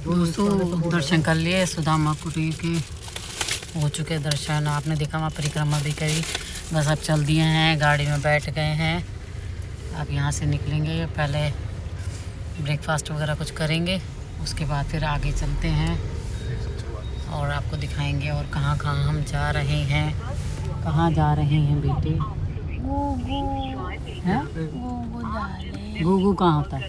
दोस्तों दर्शन कर लिए सुदामा कुटी के, हो चुके दर्शन। आपने देखा वहाँ परिक्रमा भी करी। बस अब चल दिए हैं, गाड़ी में बैठ गए हैं। अब यहाँ से निकलेंगे, पहले ब्रेकफास्ट वगैरह कुछ करेंगे, उसके बाद फिर आगे चलते हैं और आपको दिखाएंगे और कहाँ कहाँ हम जा रहे हैं। कहाँ जा रहे हैं बेटे? गुगु कहाँ होता है?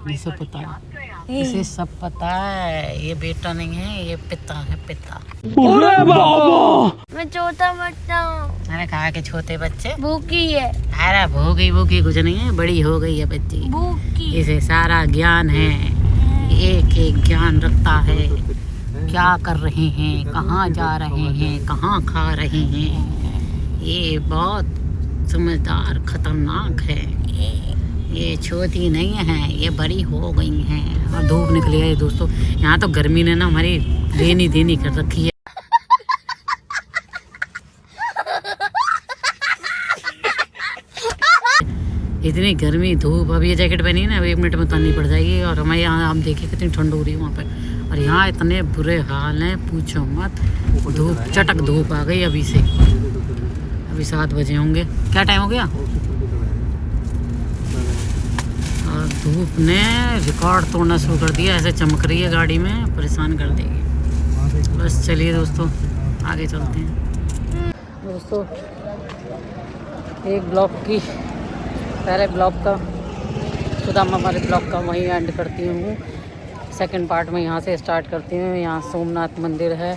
ये सब पता है, इसे सब पता है। ये बेटा नहीं है, ये पिता है, पिता। अरे बाबा, मैं छोटा बच्चा हूँ। मैंने कहा कि छोटे बच्चे भूखी है। अरे भूखी कुछ नहीं है, बड़ी हो गई है बच्ची। भूखी इसे सारा ज्ञान है, एक एक ज्ञान रखता है। क्या कर रहे हैं, कहाँ जा रहे हैं, कहाँ खा रहे हैं। ये बहुत समझदार खतरनाक है। ये छोटी नहीं है, ये बड़ी हो गई हैं। और धूप निकली है दोस्तों। यहाँ तो गर्मी ने ना हमारी देनी कर रखी है। इतनी गर्मी धूप। अब ये जैकेट पहनी है ना, अब 1 मिनट में उतारनी पड़ जाएगी। और हमारे यहाँ हम देखिए कितनी ठंड हो रही है वहाँ पे। और यहाँ इतने बुरे हाल हैं, पूछो मत। धूप, चटक धूप आ गई अभी से। अभी 7 बजे होंगे। क्या टाइम हो गया? और धूप ने रिकॉर्ड तोड़ना शुरू कर दिया। ऐसे चमक रही है गाड़ी में, परेशान कर देगी। बस चलिए दोस्तों, आगे चलते हैं। दोस्तों एक ब्लॉक की, पहले ब्लॉक का सुदामा वाले ब्लॉक का वहीं एंड करती हूँ। सेकंड पार्ट में यहाँ से स्टार्ट करती हूँ। यहाँ सोमनाथ मंदिर है,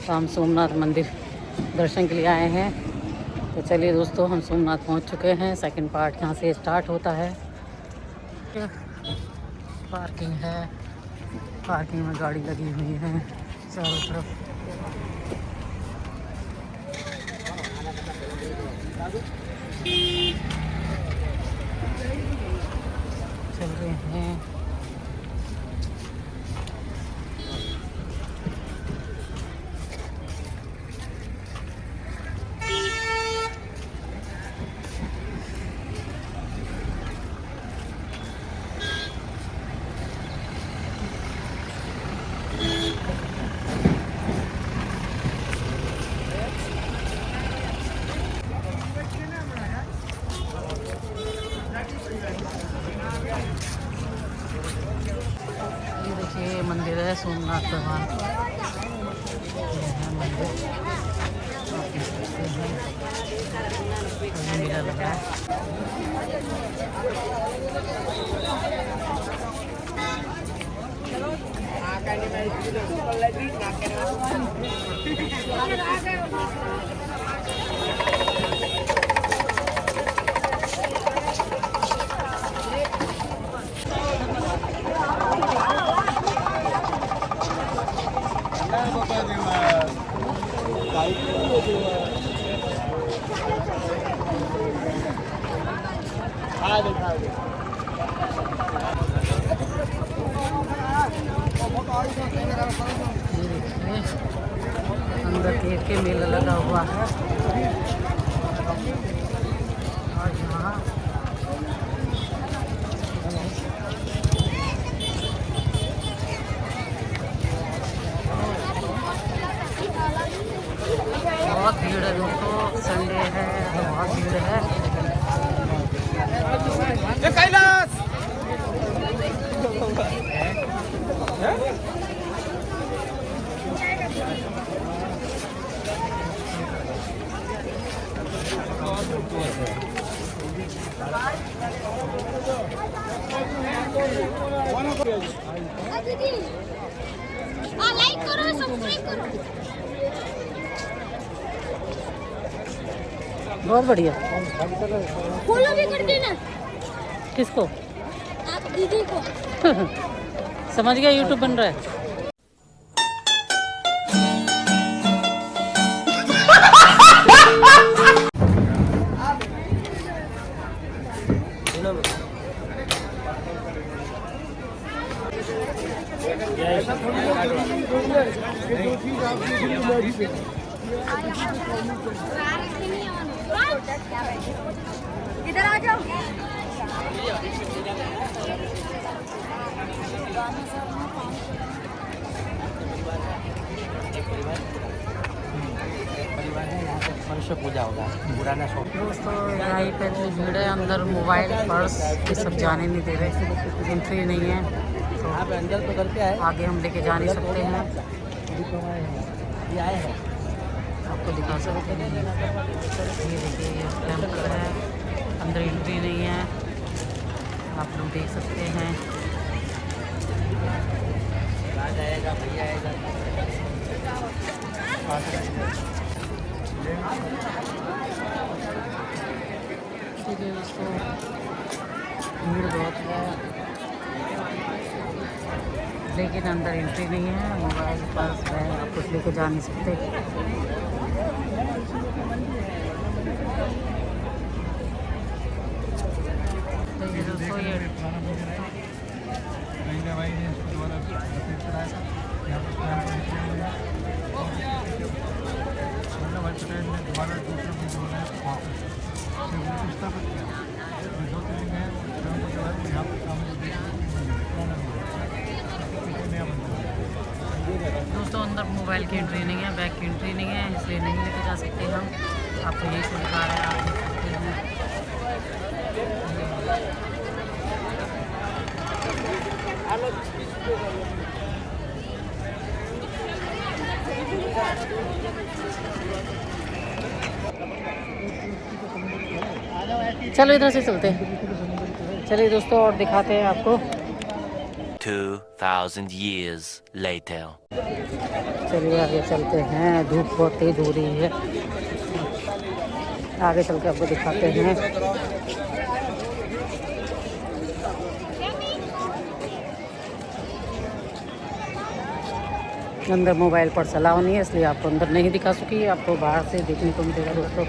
तो हम सोमनाथ मंदिर दर्शन के लिए आए हैं। तो चलिए दोस्तों, हम सोमनाथ पहुँच चुके हैं। सेकंड पार्ट यहाँ से स्टार्ट होता है। पार्किंग है, पार्किंग में गाड़ी लगी हुई है चारों तरफ। चल रहे हैं। ये मंदिर है सोमनाथ भगवान। ये है मंदिर, आप देख सकते हैं। मेला लगा है। अंदर देख के मेला लगा हुआ है। और यहाँ बहुत भीड़ है दोस्तों, संडे है तो बहुत भीड़ है। कैलाश लाइक करो, सब्सक्राइब करो। बहुत बढ़िया। फॉलो भी कर देना। किसको? आप दीदी को। समझ गया, यूट्यूब बन रहा है। इधर आ जाओ। परिवार है यहाँ पे परसों पूजा होगा पुराना शॉप। दोस्तों यहाँ पे जो भीड़ है, अंदर मोबाइल पर्स ये सब जाने नहीं दे रहे, एंट्री नहीं है। तो आप अंदर तो करके आए, आगे हम लेके जा नहीं सकते हैं। ये आए हैं आपको दिखा सकते हैं, ये देखिए ये टेम्पल है, अंदर एंट्री नहीं है, आप लोग देख सकते हैं। राज आएगा, भैया आएगा। देखिए दोस्तों भीड़ बहुत है, लेकिन अंदर एंट्री नहीं है। मोबाइल पर्स है, आप कुछ लेके जा नहीं सकते। देखिए दोस्तों ये दोस्तों अंदर मोबाइल की एंट्री नहीं है, बैग की एंट्री नहीं है, इसलिए नहीं लेके जा सकते हम। आपको यही से दिखा रहे हैं, आप देख सकते हैं। चलो इधर से चलते हैं, चलिए दोस्तों और दिखाते हैं आपको। 2000 years later. चलिए आगे चलते हैं, धूप बहुत तेज हो रही है, आगे चल के आपको दिखाते हैं। अंदर मोबाइल पर अलाउ नहीं है, इसलिए आपको अंदर नहीं दिखा सकी, आपको बाहर से देखने को मिलेगा दोस्तों।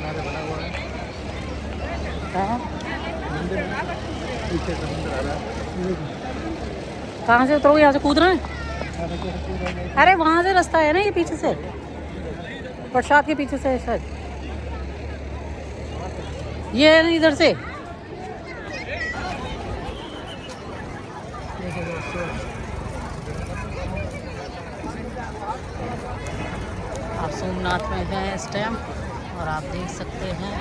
कहाँ से उतरोगे, यहाँ से कूद रहे हैं? अरे वहाँ से रास्ता है ना, ये पीछे से, प्रसाद के पीछे से शायद, ये है ना इधर से। देखिए दोस्तों आप सोमनाथ में हैं इस टाइम, और आप देख सकते हैं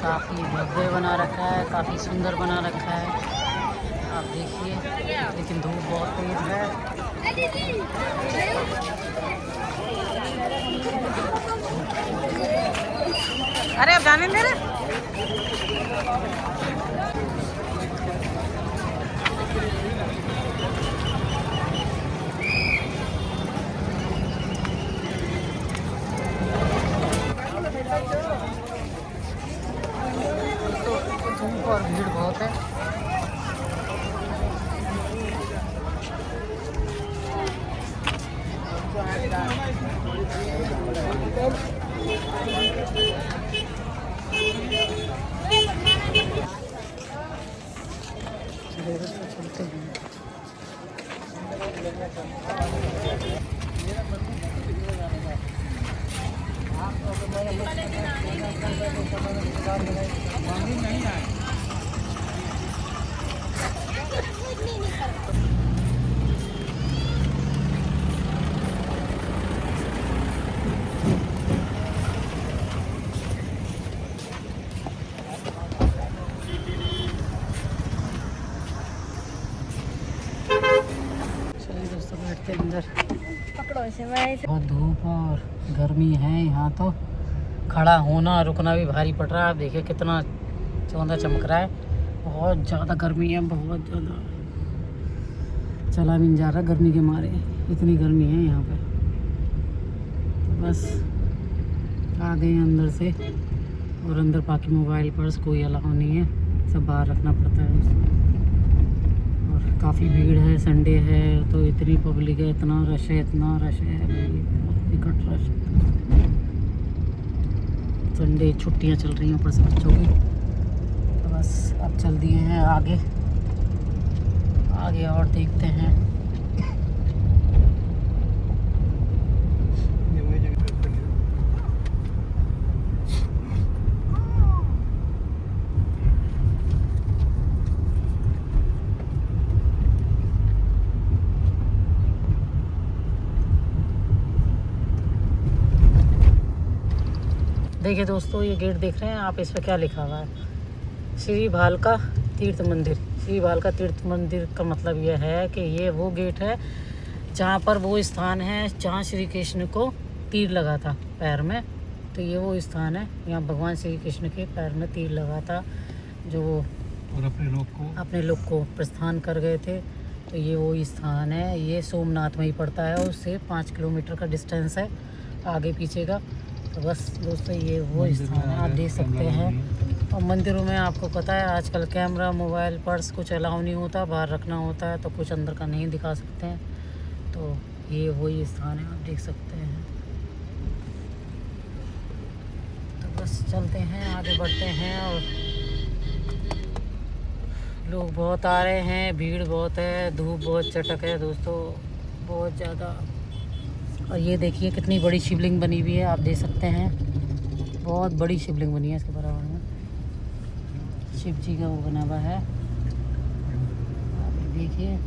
काफ़ी भव्य बना रखा है, काफ़ी सुंदर बना रखा है, आप देखिए। लेकिन धूप बहुत तेज है। अरे अब जाने दे रहे। धूप और भीड़ बहुत है। चलते हैं। चलिए दोस्तों बैठते हैं अंदर। बहुत धूप और गर्मी है यहाँ, तो खड़ा होना रुकना भी भारी पड़ रहा है। आप देखिए कितना चौंधा चमक रहा है, बहुत ज़्यादा गर्मी है, बहुत ज़्यादा चला भी नहीं जा रहा गर्मी के मारे, इतनी गर्मी है यहाँ पे। तो बस आ गए अंदर से, और अंदर बाकी मोबाइल पर्स कोई अलाउ नहीं है, सब बाहर रखना पड़ता है उसको। और काफ़ी भीड़ है, संडे है तो इतनी पब्लिक है, इतना रश है भाई, बहुत विकट रश है। संडे छुट्टियां चल रही हैं ऊपर से बच्चों की। तो बस अब चल दिए हैं आगे और देखते हैं। देखिए दोस्तों, ये गेट देख रहे हैं आप, इस पर क्या लिखा हुआ है, श्री भालका तीर्थ मंदिर। श्री भालका तीर्थ मंदिर का मतलब यह है कि ये वो गेट है जहाँ पर वो स्थान है जहाँ श्री कृष्ण को तीर लगा था पैर में। तो ये वो स्थान है, यहाँ भगवान श्री कृष्ण के पैर में तीर लगा था, जो और अपने लोग को प्रस्थान कर गए थे। तो ये वो स्थान है, ये सोमनाथ में ही पड़ता है, उससे 5 किलोमीटर का डिस्टेंस है आगे पीछे का। तो बस दोस्तों, ये वो स्थान है, आप देख सकते हैं। और मंदिरों में आपको पता है आजकल कैमरा, मोबाइल, पर्स कुछ अलाउ नहीं होता, बाहर रखना होता है, तो कुछ अंदर का नहीं दिखा सकते हैं। तो ये वही स्थान है, आप देख सकते हैं। तो बस चलते हैं, आगे बढ़ते हैं। और लोग बहुत आ रहे हैं, भीड़ बहुत है, धूप बहुत चटक है दोस्तों, बहुत ज़्यादा। और ये देखिए कितनी बड़ी शिवलिंग बनी हुई है, आप देख सकते हैं, बहुत बड़ी शिवलिंग बनी है। इसके बराबर में शिव जी का वो बना हुआ है, आप देखिए।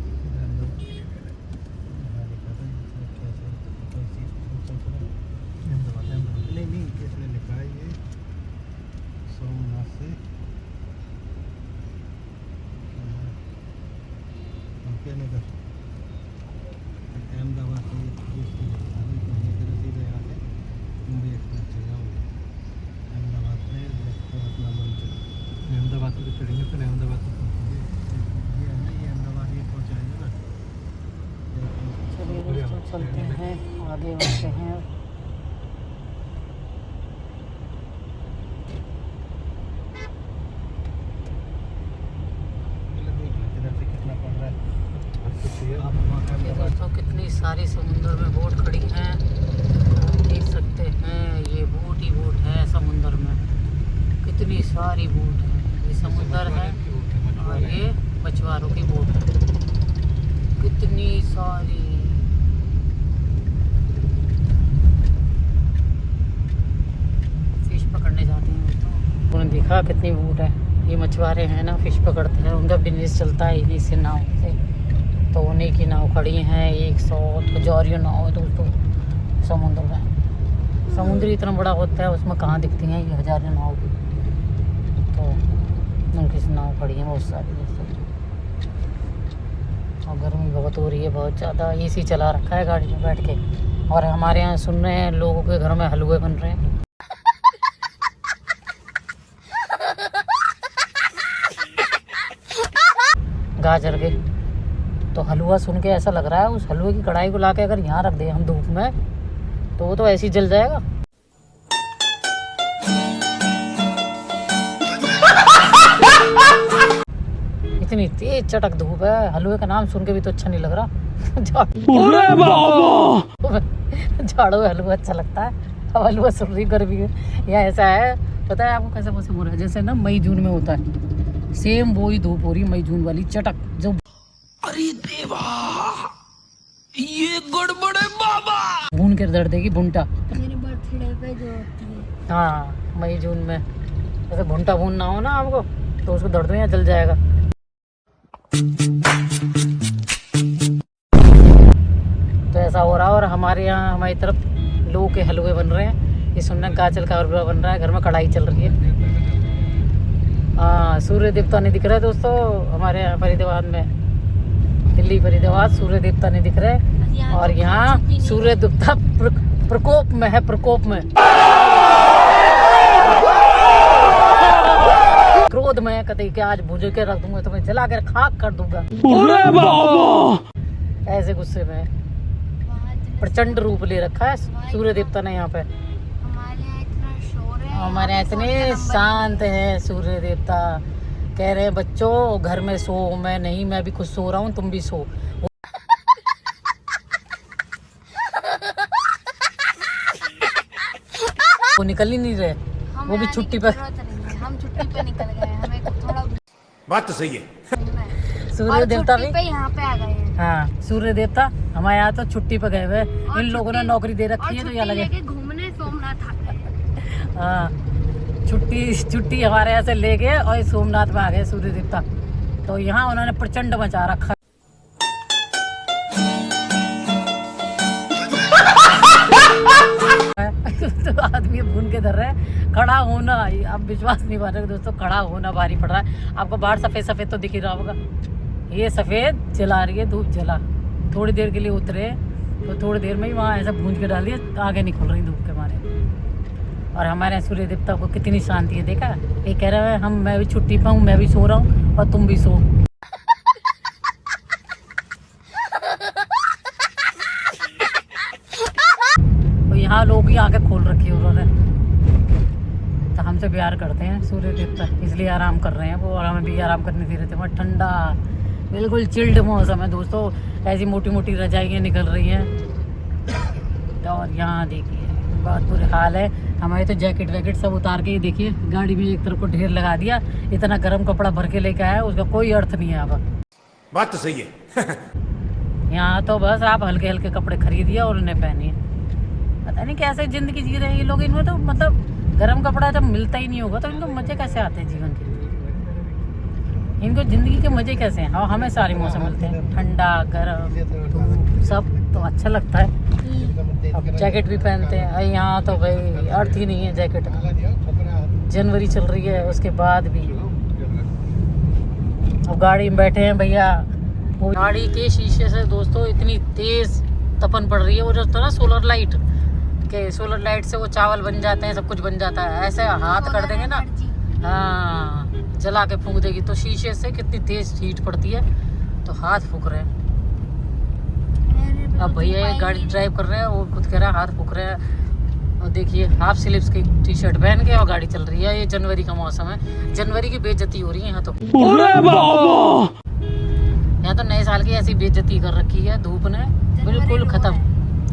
अहमदाबाद से चढ़ेंगे, फिर अहमदाबाद से पहुँचेंगे। ये है ना, ये अहमदाबाद ही पहुँचाएंगे ना। चलिए दोस्तों, चलते हैं, आगे बढ़ते हैं। ये दोस्तों कितनी सारी समुद्र में बोट खड़ी हैं, आप देख सकते हैं। ये बोट ही बोट है समुद्र में, कितनी सारी बोट है। ये समुद्र है और ये मछुआरों की बोट है, कितनी सारी। फिश पकड़ने जाते हैं दोस्तों, उन्होंने देखा कितनी बोट है। ये मछुआरे हैं ना, फिश पकड़ते हैं, उनका बिजनेस चलता है इन्हीं से, नाव से। तो उन्हीं की नाव खड़ी हैं, 100 हजारियों नाव है दोस्तों समुद्र में। समुद्र इतना बड़ा होता है, उसमें कहाँ दिखती हैं ये हजारों नाव की। तो उनकी नाव खड़ी हैं बहुत सारी दोस्तों। और गर्मी बहुत हो रही है, बहुत ज़्यादा। एसी चला रखा है गाड़ी में बैठ के। और हमारे यहाँ सुन रहे हैं, लोगों के घर में हलवे बन रहे हैं। गाजर के, तो हलवा सुन के ऐसा लग रहा है उस हलवे की कढ़ाई को लाके अगर यहाँ रख दे हम धूप में, तो वो तो ऐसे ही जल जाएगा। इतनी तेज चटक धूप है, हलवे का नाम सुन के भी तो अच्छा नहीं लग रहा। झाड़ू हलवा अच्छा लगता है, अब हलवा सुन रही गर्मी है। या ऐसा है, पता है आपको कैसा मौसम हो रहा है, जैसे ना मई जून में होता है, सेम वो ही धूप हो रही, मई जून वाली चटक जो। अरे देवा, ये गड़बड़ है बाबा। भून के दर्द देगी भुंटा, मेरे बर्थडे पे जो होती है। हाँ मई जून में जैसे भुंटा भूनना हो ना आपको, तो उसको दर्द में यहाँ जल जाएगा। तो ऐसा हो रहा है। और हमारे यहाँ, हमारी तरफ लोगों के हलवे बन रहे हैं। ये सुनना, गाजर का हलवा बन रहा है, घर में कढ़ाई चल रही है। हाँ, सूर्य देवता नहीं दिख रहा है दोस्तों हमारे यहाँ फरीदाबाद में, दिल्ली फरीदाबाद सूर्य देवता नहीं दिख रहे। और यहाँ सूर्य देवता प्रकोप में है, प्रकोप में, क्रोध में कहते कि आज भूज के रख दूंगा, तुम्हें जला कर खाक कर दूंगा। ऐसे गुस्से में प्रचंड रूप ले रखा है सूर्य देवता ने यहाँ पे। हमारे यहाँ इतना शोर है, हमारे यहाँ इतने शांत है सूर्य देवता। कह रहे हैं बच्चों घर में सो, मैं नहीं, मैं भी खुद सो रहा हूँ, तुम भी सो। वो निकल ही नहीं रहे, वो भी छुट्टी पर। हम छुट्टी पे निकल गए, हमें थोड़ा बात तो सही है। सूर्य देवता भी यहाँ पे आ गए हैं। हाँ, सूर्य देवता हमारे यहाँ तो छुट्टी पे गए हुए। इन लोगों ने नौकरी दे रखी है, तो यहाँ लगे घूमने सोमनाथ आ गए। हाँ, छुट्टी हमारे यहाँ से ले गए और सोमनाथ में आ गए सूर्य देवता। तो यहाँ उन्होंने प्रचंड मचा रखा। तो आदमी ये भून के धर रहे हैं। खड़ा होना, अब विश्वास नहीं बन रहा दोस्तों, खड़ा होना भारी पड़ रहा है। आपको बाहर सफ़ेद सफ़ेद तो दिख ही रहा होगा, ये सफ़ेद जला रही है धूप, जला थोड़ी देर के लिए उतरे तो थोड़ी देर में ही वहाँ ऐसा भून के डाल दिया, आगे नहीं खुल रही धूप के मारे। और हमारे सूर्य देवता को कितनी शांति है, देखा ये कह रहा है मैं भी छुट्टी पर हूँ, मैं भी सो रहा हूँ और तुम भी सो। यहाँ लोग भी आके खोल रखी है उन्होंने, तो हमसे प्यार करते हैं सूर्य देवता, इसलिए आराम कर रहे हैं वो, और हमें भी आराम करने दे रहे थे। वहाँ ठंडा बिल्कुल चिल्ड मौसम है दोस्तों, ऐसी मोटी मोटी रजाइयाँ निकल रही हैं। तो और यहाँ देखिए बहुत बुरे हाल है। हमारे तो जैकेट वैकेट सब उतार के, देखिए गाड़ी में एक तरफ को ढेर लगा दिया, इतना गर्म कपड़ा भर के लेके आया, उसका कोई अर्थ नहीं है। अब बात तो सही है। यहाँ तो बस आप हल्के हल्के कपड़े खरीदिए और उन्हें पहनिए। पता नहीं कैसे ज़िंदगी जी रहे हैं ये लोग, इनमें तो मतलब गर्म कपड़ा जब मिलता ही नहीं होगा तो इनको मज़े कैसे आते हैं जीवन के, इनको ज़िंदगी के मज़े कैसे हैं। और हमें सारे मौसम मिलते हैं, ठंडा गर्म धूप सब, तो अच्छा लगता है। अब जैकेट भी पहनते हैं, यहाँ तो भाई अर्थ ही नहीं है जैकेट का। जनवरी चल रही है उसके बाद भी। अब गाड़ी में बैठे हैं भैया, वो गाड़ी के शीशे से दोस्तों इतनी तेज़ तपन पड़ रही है। वो जो था ना सोलर लाइट के, सोलर लाइट से वो चावल बन जाते हैं, सब कुछ बन जाता है, ऐसे हाथ कर देंगे ना, हाँ जला के फूंक देगी, तो शीशे से कितनी तेज हीट पड़ती है, तो हाथ फूक रहे हैं। अब भैया ये गाड़ी ड्राइव कर रहे हैं, वो खुद कह रहा है हाथ फूक रहे हैं। और देखिए हाफ स्लीव्स की टी शर्ट पहन के और गाड़ी चल रही है। ये जनवरी का मौसम है, जनवरी की बेइज्जती हो रही है यहाँ तो। यहाँ तो नए साल की ऐसी बेइज्जती कर रखी है धूप ने, बिल्कुल खत्म,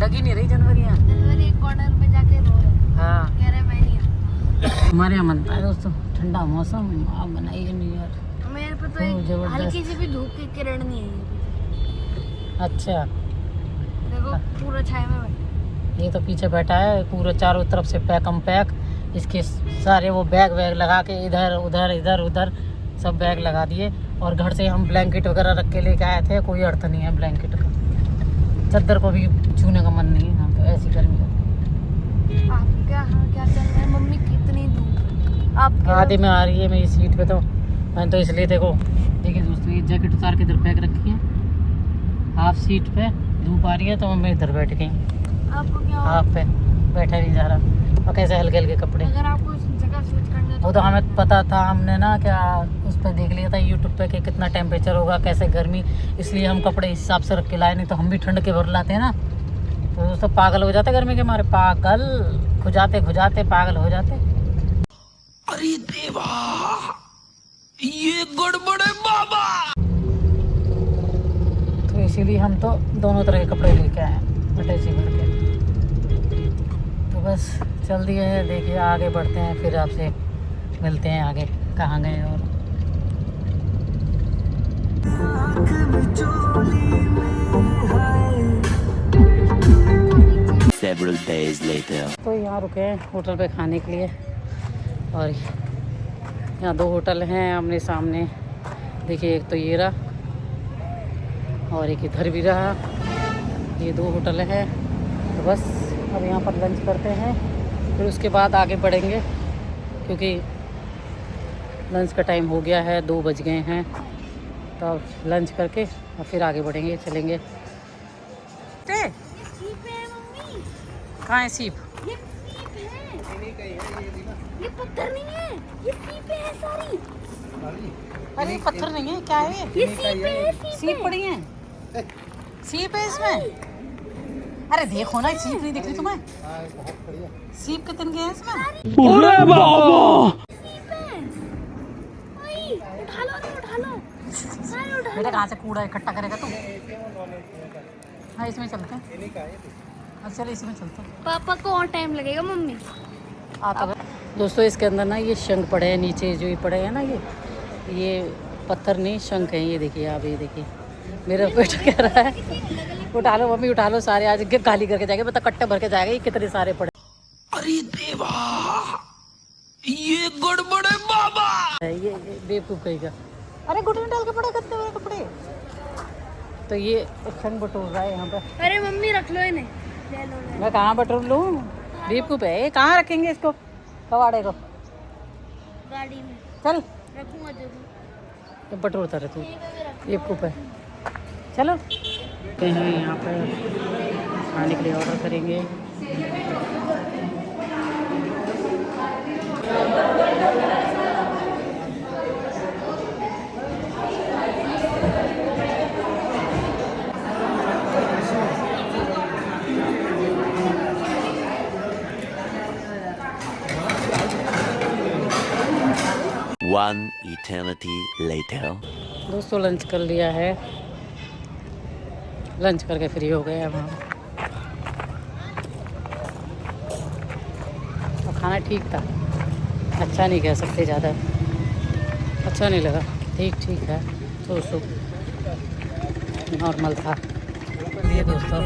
लगी नहीं रही जनवरी यहाँ। जनवरी एक कॉर्नर में जाके रो रहे हैं, हाँ कह रहे मैं नहीं आता। हमारे यहाँ मनता है दोस्तों ठंडा मौसम, आप बनाइए न्यू ईयर। मेरे पे तो एक जबरदस्त। हल्की सी भी धूप की किरण नहीं है। अच्छा देखो पूरा छाया में बैठा। ये तो पीछे बैठा है पूरा, चारों तरफ से पैकम पैक, इसके सारे वो बैग वैग लगा के इधर उधर इधर उधर सब बैग लगा दिए। और घर से हम ब्लैंकेट वगैरह रख के लेके आए थे, कोई अर्थ नहीं है ब्लैंकेट का, चादर को भी छूने का मन नहीं है यहाँ, तो ऐसी गर्मी होती है। आप क्या चल रहा है मम्मी, कितनी धूप आप आधे में आ रही है मेरी सीट पे, तो मैंने तो इसलिए देखो, देखिए दोस्तों ये जैकेट उतार के इधर फेंक रखी है, हाफ सीट पे धूप आ रही है, तो मैं इधर बैठ गई, आपको क्या हाफ पे बैठा नहीं जा रहा। और कैसे हल्के हल्के कपड़े, अगर आपको इस जगह स्विच करना वो तो हमें पता था, हमने ना क्या उस पर देख लिया था यूट्यूब पे कि कितना टेम्परेचर होगा, कैसे गर्मी, इसलिए हम कपड़े इस हिसाब से रख के लाए, नहीं तो हम भी ठंड के भर लाते हैं ना, तो दोस्तों पागल हो जाते गर्मी के मारे, पागल खुजाते खुजाते पागल हो जाते। अरे देवा, ये गड़बड़ है बाबा। तो इसीलिए हम तो दोनों तरह के कपड़े लेके आए हैं अटैची भर के। तो बस चल दिए हैं, देखिए आगे बढ़ते हैं, फिर आपसे मिलते हैं आगे कहाँ गए। और Several days later. तो यहाँ रुके हैं होटल पे खाने के लिए, और यहाँ दो होटल हैं आमने सामने, देखिए एक तो ये रहा और एक इधर भी रहा, ये दो होटल हैं। तो बस अब यहाँ पर लंच करते हैं, फिर उसके बाद आगे बढ़ेंगे, क्योंकि लंच का टाइम हो गया है, 2 बज गए हैं। तो अब लंच करके और फिर आगे बढ़ेंगे, चलेंगे। कहाँ है सीप? ये सीप है, ये पत्थर नहीं है, ये सीपें हैं सारी। अरे पत्थर नहीं है, क्या है ये सीप है, सीप पड़ी है, सीप है इसमें। अरे देखो ना, सीप नहीं दिख रही तुम्हें? सीप कितने के हैं इसमें? अरे बाबा, सीप है। ओए, उठा लो, सारे उठा बेटा कहाँ से कूड़ा इकट्ठा करेगा तू? हाँ इसमें चलते हैं, अच्छा चलो इसमें चलते हैं। पापा को और टाइम लगेगा मम्मी। आता है दोस्तों, इसके अंदर ना ये शंख पड़े हैं, नीचे जो ये पड़े हैं ना, ये पत्थर नहीं शंख हैं। ये देखिए आप, ये देखिए मेरा बेटा कह रहा है उठा लो मम्मी, उठा लो, सारे आज खाली करके जाएंगे, मतलब कट्टे भर के जाएगा, ये कितने सारे पड़े। अरे देवा, ये गड़बड़ है बाबा। ये बेवकूफ़ कहेगा, अरे घुटने डाल के पड़े कितने बड़े कपड़े। तो ये शंख बटोर रहा है यहाँ पर। अरे मम्मी रख लो इन्हें, ले लो। मैं कहाँ बटोर लूँ? बेवकूफ है ये, कहाँ रखेंगे इसको कबाड़े को? गाड़ी में चल रखूंगा जरूर। तो बटर उतर तू, यहीं पे भी रखूंगा। बेवकूफ है। चलो हैं यहाँ पर खाने के लिए ऑर्डर करेंगे। One eternity later. दोस्तों लंच कर लिया है, लंच करके फ्री हो गए हम। और खाना ठीक था, अच्छा नहीं कह सकते, ज़्यादा अच्छा नहीं लगा, ठीक ठीक है, तो नॉर्मल था। ये दोस्तों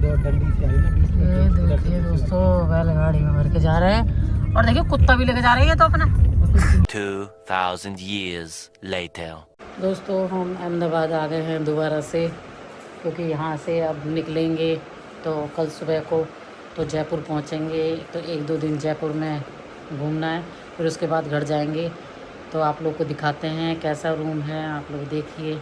ये देखिए दोस्तों बैलगाड़ी में भर के जा रहे हैं, और देखिए कुत्ता भी लेके जा रही है तो अपना। 2000 years later. दोस्तों हम अहमदाबाद आ गए हैं दोबारा से, क्योंकि यहाँ से अब निकलेंगे तो कल सुबह को तो जयपुर पहुँचेंगे। तो 1-2 दिन जयपुर में घूमना है, फिर उसके बाद घर जाएंगे। तो आप लोग को दिखाते हैं कैसा रूम है, आप लोग देखिए।